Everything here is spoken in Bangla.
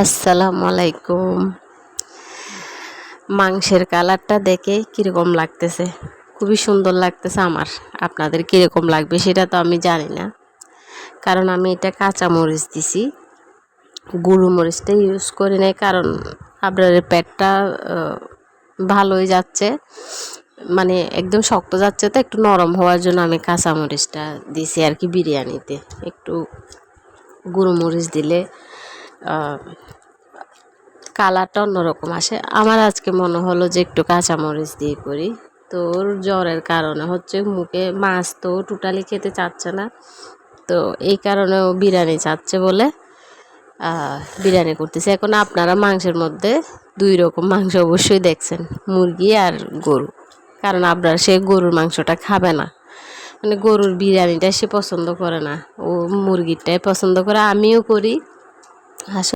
আসসালামু আলাইকুম। মাংসের কালারটা দেখে কীরকম লাগতেছে? খুবই সুন্দর লাগতেছে আমার। আপনাদের কীরকম লাগবে সেটা তো আমি জানি না, কারণ আমি এটা কাঁচা মরিচ দিছি, গুঁড়ো মরিচটা ইউজ করি নাই, কারণ আপনার পেটটা ভালোই যাচ্ছে, মানে একদম শক্ত যাচ্ছে, তো একটু নরম হওয়ার জন্য আমি কাঁচা মরিচটা দিছি আর কি। বিরিয়ানিতে একটু গুঁড়ো মরিচ দিলে কালারটা অন্যরকম আসে। আমার আজকে মনে হলো যে একটু কাঁচামরিচ দিয়ে করি। তো ওর জ্বরের কারণে হচ্ছে মুখে মাছ তো টোটালি খেতে চাচ্ছে না, তো এই কারণে ও বিরিয়ানি চাচ্ছে বলে বিরিয়ানি করতেছে। এখন আপনারা মাংসের মধ্যে দুই রকম মাংস অবশ্যই দেখছেন, মুরগি আর গরু, কারণ আপনারা সে গরুর মাংসটা খাবে না, মানে গরুর বিরিয়ানিটা সে পছন্দ করে না, ও মুরগিরটাই পছন্দ করে। আমিও করি আসলে।